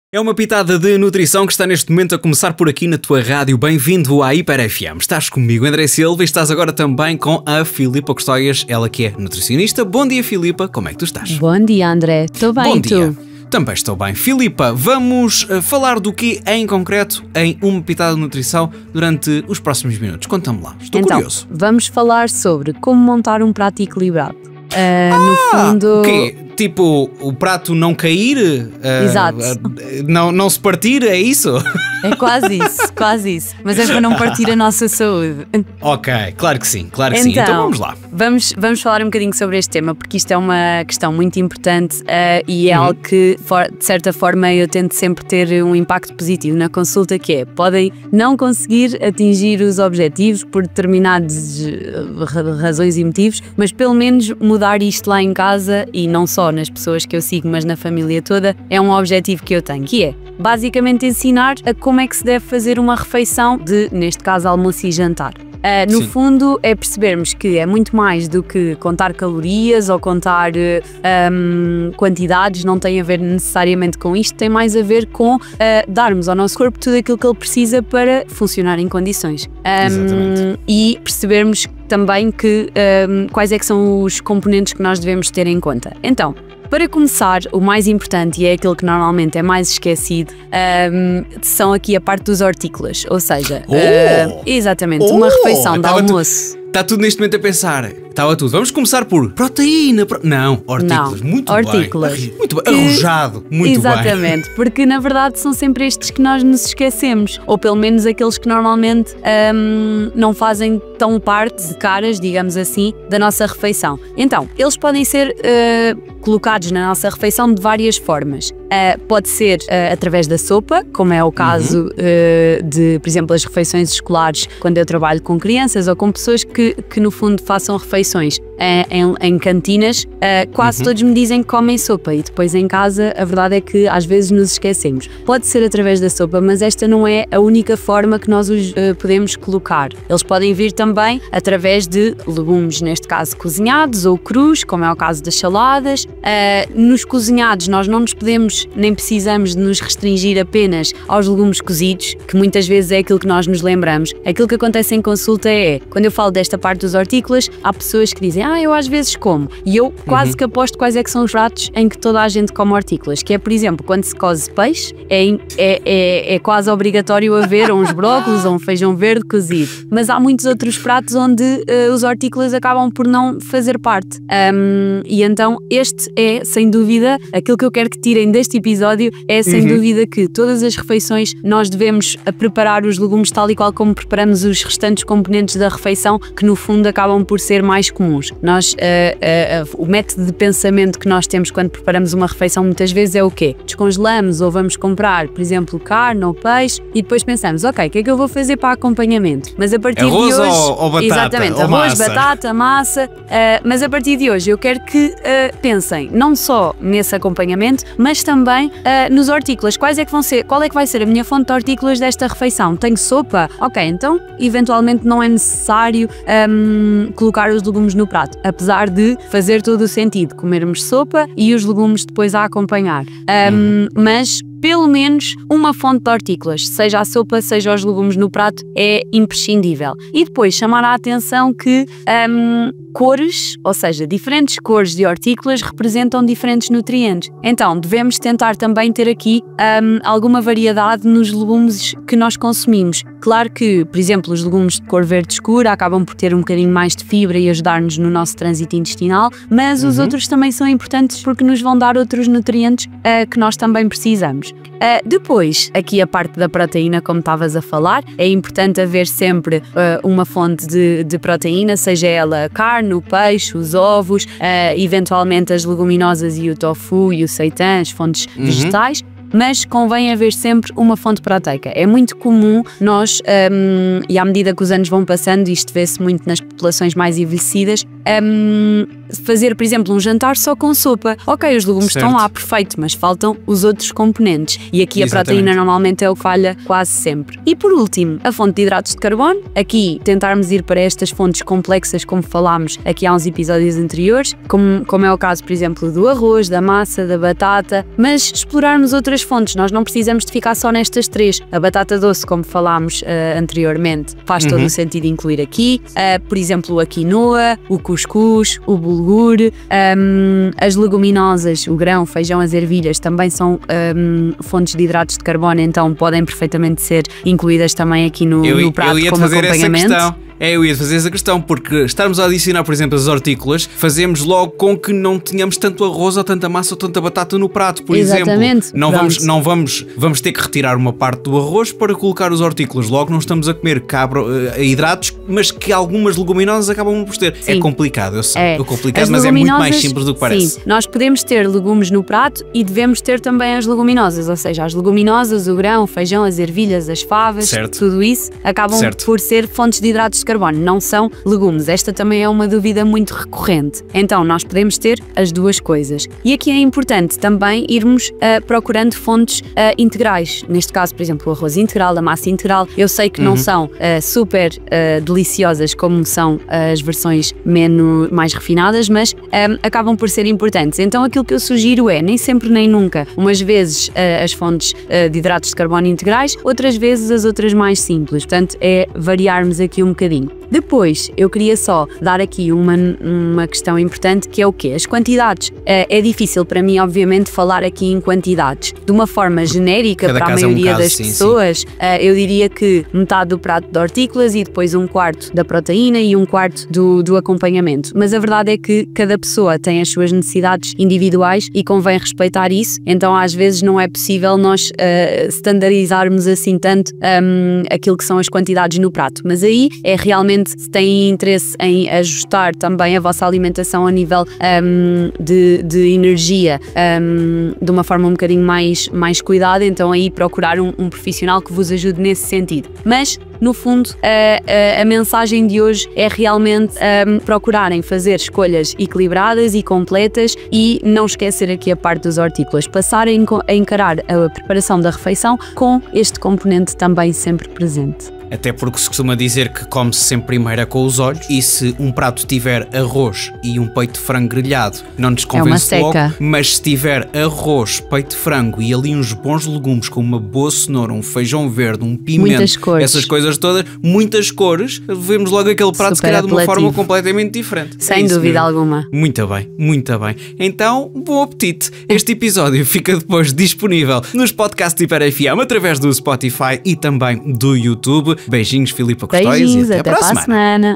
É uma pitada de nutrição que está neste momento a começar por aqui na tua rádio. Bem-vindo à Hiper FM. Estás comigo, André Silva, e estás agora também com a Filipa Custóias, ela que é nutricionista. Bom dia, Filipa, como é que tu estás? Bom dia, André. Estou bem, Bom e dia. tu? Também estou bem. Filipa, vamos falar do que em concreto em uma pitada de nutrição durante os próximos minutos. Conta-me lá, estou curioso. Vamos falar sobre como montar um prato equilibrado. No fundo... O quê? Tipo, o prato não cair? Exato. Não se partir, é isso? É quase isso. Mas é para não partir a nossa saúde. Ok, claro que sim, sim. Então vamos lá. Vamos falar um bocadinho sobre este tema, porque isto é uma questão muito importante e é algo que, de certa forma, eu tento sempre ter um impacto positivo na consulta, que é, podem não conseguir atingir os objetivos por determinadas razões e motivos, mas pelo menos mudar isto lá em casa, e não só nas pessoas que eu sigo, mas na família toda, é um objetivo que eu tenho, que é basicamente ensinar a como é que se deve fazer uma refeição de, neste caso, almoço e jantar. No fundo, é percebermos que é muito mais do que contar calorias ou contar quantidades, não tem a ver necessariamente com isto, tem mais a ver com darmos ao nosso corpo tudo aquilo que ele precisa para funcionar em condições. E percebermos também que, quais é que são os componentes que nós devemos ter em conta. Então, para começar, o mais importante, e é aquilo que normalmente é mais esquecido, são aqui a parte dos hortícolas, ou seja, exatamente, uma refeição de almoço. Está tudo neste momento a pensar, estava tudo. Vamos começar por proteína. Não, hortícolas, muito hortícolas. Bem. Muito bem, arrojado, muito exatamente, bem. Porque na verdade são sempre estes que nós nos esquecemos, ou pelo menos aqueles que normalmente não fazem tão parte de caras, digamos assim, da nossa refeição. Então, eles podem ser colocados na nossa refeição de várias formas. Pode ser através da sopa, como é o caso de, por exemplo, as refeições escolares, quando eu trabalho com crianças ou com pessoas que no fundo façam refeições em cantinas, quase todos me dizem que comem sopa, e depois em casa a verdade é que às vezes nos esquecemos. Pode ser através da sopa, mas esta não é a única forma que nós os podemos colocar. Eles podem vir também através de legumes, neste caso cozinhados ou crus, como é o caso das saladas. Nos cozinhados nós não nos podemos, nem precisamos de nos restringir apenas aos legumes cozidos, que muitas vezes é aquilo que nós nos lembramos. Aquilo que acontece em consulta é, quando eu falo desta parte dos hortícolas, há pessoas que dizem, eu às vezes como, e eu quase que aposto quais é que são os pratos em que toda a gente come hortícolas, que é, por exemplo, quando se coze peixe, é quase obrigatório haver uns brócolos ou um feijão verde cozido, mas há muitos outros pratos onde os hortícolas acabam por não fazer parte, e então este é, sem dúvida, aquilo que eu quero que tirem deste episódio é, sem dúvida, que todas as refeições nós devemos preparar os legumes tal e qual como preparamos os restantes componentes da refeição, que no fundo acabam por ser mais comuns. Nós, o método de pensamento que nós temos quando preparamos uma refeição muitas vezes é o quê? Descongelamos ou vamos comprar, por exemplo, carne ou peixe, e depois pensamos, ok, o que é que eu vou fazer para acompanhamento? Mas a partir arroz de hoje... ou batata? Exatamente, ou arroz, massa. batata, massa, mas a partir de hoje eu quero que pensem não só nesse acompanhamento, mas também nos hortícolas. Qual é que vai ser a minha fonte de hortícolas desta refeição? Tenho sopa? Ok, então eventualmente não é necessário colocar os legumes no prato, apesar de fazer todo o sentido comermos sopa e os legumes depois a acompanhar, mas pelo menos uma fonte de hortícolas, seja a sopa, seja os legumes no prato, é imprescindível. E depois chamar a atenção que cores, ou seja, diferentes cores de hortícolas representam diferentes nutrientes. Então devemos tentar também ter aqui alguma variedade nos legumes que nós consumimos. Claro que, por exemplo, os legumes de cor verde escura acabam por ter um bocadinho mais de fibra e ajudar-nos no nosso trânsito intestinal, mas os outros também são importantes porque nos vão dar outros nutrientes que nós também precisamos. Depois, aqui a parte da proteína, como estavas a falar, é importante haver sempre uma fonte de proteína, seja ela carne, o peixe, os ovos, eventualmente as leguminosas e o tofu e o seitan, as fontes vegetais. Mas convém haver sempre uma fonte proteica. É muito comum nós, e à medida que os anos vão passando, isto vê-se muito nas populações mais envelhecidas, fazer, por exemplo, um jantar só com sopa. Ok, os legumes estão lá, perfeito, mas faltam os outros componentes. E aqui a proteína normalmente é o que falha quase sempre. E por último, a fonte de hidratos de carbono. Aqui tentarmos ir para estas fontes complexas, como falámos aqui há uns episódios anteriores, como é o caso, por exemplo, do arroz, da massa, da batata, mas explorarmos outras outras fontes, nós não precisamos de ficar só nestas três. A batata doce, como falámos anteriormente, faz todo o sentido incluir aqui. Por exemplo, a quinoa, o cuscuz, o bulgur, as leguminosas, o grão, o feijão, as ervilhas também são fontes de hidratos de carbono, então podem perfeitamente ser incluídas também aqui no prato como acompanhamento. Eu ia fazer essa questão, porque estarmos a adicionar, por exemplo, as hortícolas, fazemos logo com que não tenhamos tanto arroz ou tanta massa ou tanta batata no prato, por Exatamente. exemplo. Vamos ter que retirar uma parte do arroz para colocar os hortícolas. Logo não estamos a comer hidratos, mas que algumas leguminosas acabam por ter. Sim. É complicado, eu sei. É complicado, mas é muito mais simples do que parece. Sim, nós podemos ter legumes no prato e devemos ter também as leguminosas, ou seja, as leguminosas, o grão, o feijão, as ervilhas, as favas, certo. Tudo isso acabam por ser fontes de hidratos de carbono, não são legumes. Esta também é uma dúvida muito recorrente. Então, nós podemos ter as duas coisas. E aqui é importante também irmos procurando fontes integrais. Neste caso, por exemplo, o arroz integral, a massa integral. Eu sei que não são super deliciosas como são as versões mais refinadas, mas acabam por ser importantes. Então, aquilo que eu sugiro é, nem sempre nem nunca, umas vezes as fontes de hidratos de carbono integrais, outras vezes as outras mais simples. Portanto, é variarmos aqui um bocadinho. Depois, eu queria só dar aqui uma questão importante, que é o quê? As quantidades. É difícil para mim, obviamente, falar aqui em quantidades. De uma forma genérica, para a maioria das pessoas, eu diria que metade do prato de hortícolas e depois um quarto da proteína e um quarto do acompanhamento. Mas a verdade é que cada pessoa tem as suas necessidades individuais e convém respeitar isso. Então, às vezes, não é possível nós standardizarmos assim tanto aquilo que são as quantidades no prato. Mas aí é realmente, se têm interesse em ajustar também a vossa alimentação a nível de energia de uma forma um bocadinho mais cuidada, então aí procurar um profissional que vos ajude nesse sentido. Mas, no fundo, a mensagem de hoje é realmente procurarem fazer escolhas equilibradas e completas e não esquecer aqui a parte dos hortícolas, passarem a encarar a preparação da refeição com este componente também sempre presente. Até porque se costuma dizer que come-se sempre primeiro com os olhos, e se um prato tiver arroz e um peito de frango grelhado, não nos convence logo, mas se tiver arroz, peito de frango e ali uns bons legumes com uma boa cenoura, um feijão verde, um pimento, essas coisas todas, muitas cores, vemos logo aquele prato se calhar de uma forma completamente diferente. Sem dúvida alguma. Muito bem, muito bem. Então, bom apetite. Este episódio fica depois disponível nos podcasts Hiper FM, através do Spotify e também do YouTube. Beijinhos, Filipa Custóias, e até para a semana.